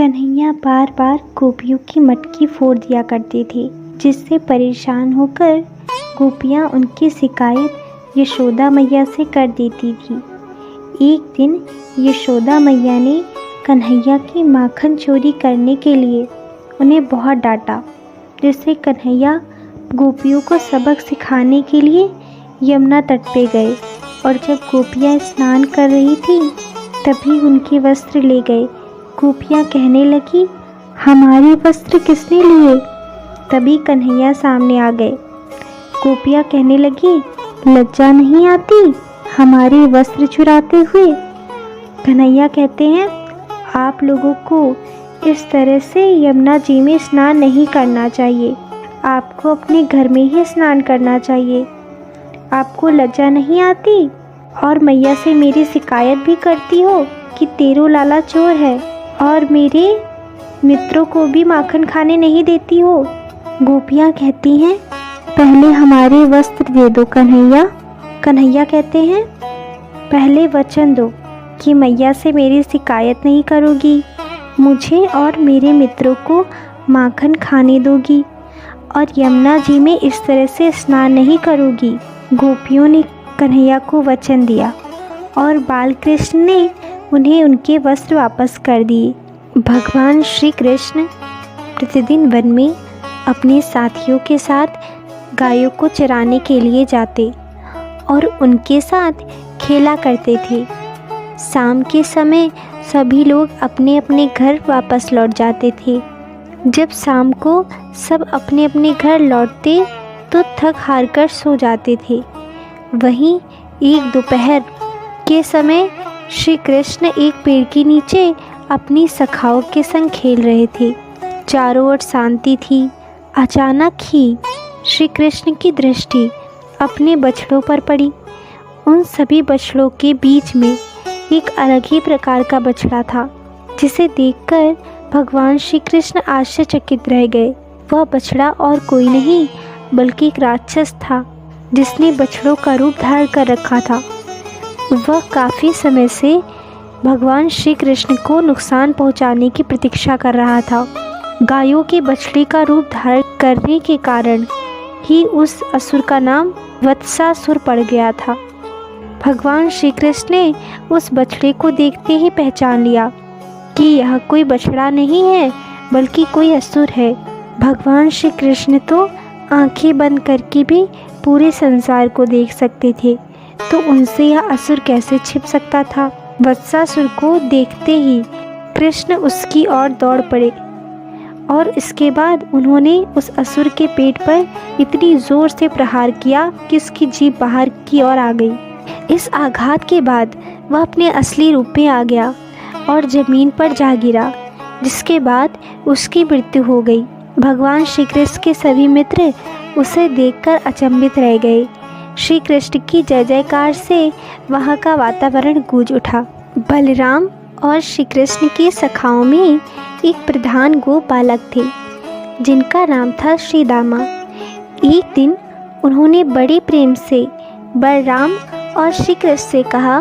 कन्हैया बार बार गोपियों की मटकी फोड़ दिया करते थे, जिससे परेशान होकर गोपियाँ उनकी शिकायत यशोदा मैया से कर देती थी। एक दिन यशोदा मैया ने कन्हैया की माखन चोरी करने के लिए उन्हें बहुत डांटा, जिससे कन्हैया गोपियों को सबक सिखाने के लिए यमुना तट पे गए और जब गोपियाँ स्नान कर रही थी तभी उनके वस्त्र ले गए। गोपियाँ कहने लगी, हमारे वस्त्र किसने लिए? तभी कन्हैया सामने आ गए। गोपियाँ कहने लगी, लज्जा नहीं आती हमारे वस्त्र चुराते हुए? कन्हैया कहते हैं, आप लोगों को इस तरह से यमुना जी में स्नान नहीं करना चाहिए, आपको अपने घर में ही स्नान करना चाहिए। आपको लज्जा नहीं आती? और मैया से मेरी शिकायत भी करती हो कि तेरो लाला चोर है और मेरे मित्रों को भी माखन खाने नहीं देती हो। गोपियाँ कहती हैं, पहले हमारे वस्त्र दे दो कन्हैया। कन्हैया कहते हैं, पहले वचन दो कि मैया से मेरी शिकायत नहीं करोगी, मुझे और मेरे मित्रों को माखन खाने दोगी और यमुना जी में इस तरह से स्नान नहीं करोगी। गोपियों ने कन्हैया को वचन दिया और बालकृष्ण ने उन्हें उनके वस्त्र वापस कर दिए। भगवान श्री कृष्ण प्रतिदिन वन में अपने साथियों के साथ गायों को चराने के लिए जाते और उनके साथ खेला करते थे। शाम के समय सभी लोग अपने अपने घर वापस लौट जाते थे। जब शाम को सब अपने अपने घर लौटते तो थक हार कर सो जाते थे। वहीं एक दोपहर के समय श्री कृष्ण एक पेड़ के नीचे अपनी सखाओं के संग खेल रहे थे। चारों ओर शांति थी। अचानक ही श्री कृष्ण की दृष्टि अपने बछड़ों पर पड़ी। उन सभी बछड़ों के बीच में एक अलग ही प्रकार का बछड़ा था, जिसे देखकर भगवान श्री कृष्ण आश्चर्यचकित रह गए। वह बछड़ा और कोई नहीं बल्कि एक राक्षस था, जिसने बछड़ों का रूप धारण कर रखा था। वह काफ़ी समय से भगवान श्री कृष्ण को नुकसान पहुंचाने की प्रतीक्षा कर रहा था। गायों के बछड़े का रूप धारण करने के कारण ही उस असुर का नाम वत्सासुर पड़ गया था। भगवान श्री कृष्ण ने उस बछड़े को देखते ही पहचान लिया कि यह कोई बछड़ा नहीं है बल्कि कोई असुर है। भगवान श्री कृष्ण तो आंखें बंद करके भी पूरे संसार को देख सकते थे, तो उनसे यह असुर कैसे छिप सकता था। वत्सासुर को देखते ही कृष्ण उसकी ओर दौड़ पड़े और इसके बाद उन्होंने उस असुर के पेट पर इतनी जोर से प्रहार किया कि उसकी जीभ बाहर की ओर आ गई। इस आघात के बाद वह अपने असली रूप में आ गया और ज़मीन पर जा गिरा, जिसके बाद उसकी मृत्यु हो गई। भगवान श्री कृष्ण के सभी मित्र उसे देखकर अचंभित रह गए। श्री कृष्ण की जय जयकार से वहाँ का वातावरण गूंज उठा। बलराम और श्री कृष्ण की सखाओं में एक प्रधान गो बालक थे, जिनका नाम था श्री दामा। एक दिन उन्होंने बड़े प्रेम से बलराम और श्री कृष्ण से कहा,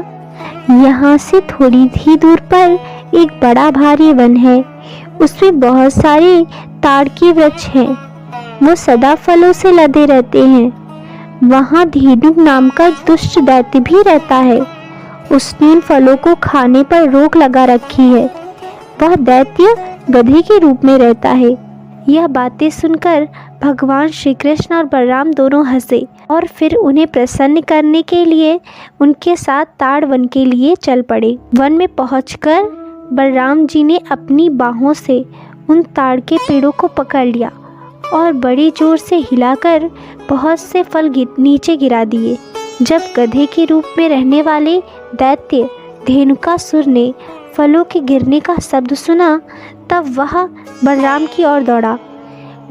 यहाँ से थोड़ी ही दूर पर एक बड़ा भारी वन है, उसमें बहुत सारे ताड़ के वृक्ष हैं, वो सदा फलों से लदे रहते हैं। वहाँ धेनु नाम का दुष्ट दैत्य भी रहता है, उसने उन फलों को खाने पर रोक लगा रखी है। वह दैत्य गधे के रूप में रहता है। यह बातें सुनकर भगवान श्री कृष्ण और बलराम दोनों हंसे और फिर उन्हें प्रसन्न करने के लिए उनके साथ ताड़ वन के लिए चल पड़े। वन में पहुंचकर बलराम जी ने अपनी बाहों से उन ताड़ के पेड़ों को पकड़ लिया और बड़ी जोर से हिलाकर बहुत से फल नीचे गिरा दिए। जब गधे के रूप में रहने वाले दैत्य धेनुकासुर ने फलों के गिरने का शब्द सुना, तब वह बलराम की ओर दौड़ा।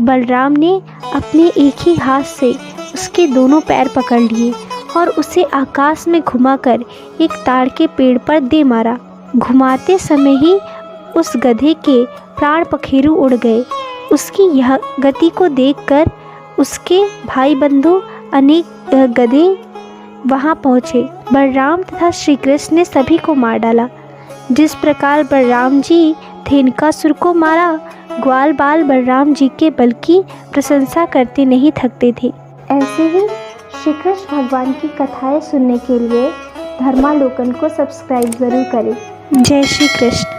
बलराम ने अपने एक ही हाथ से उसके दोनों पैर पकड़ लिए और उसे आकाश में घुमाकर एक ताड़ के पेड़ पर दे मारा। घुमाते समय ही उस गधे के प्राण पखेरु उड़ गए। उसकी यह गति को देखकर उसके भाई बंधु अनेक गधे वहां पहुंचे। बलराम तथा श्री कृष्ण ने सभी को मार डाला। जिस प्रकार बलराम जी धेनुकासुर को मारा, ग्वाल बाल बलराम जी के बल की प्रशंसा करते नहीं थकते थे। ऐसे ही श्री कृष्ण भगवान की कथाएं सुनने के लिए धर्मालोकन को सब्सक्राइब ज़रूर करें। जय श्री कृष्ण।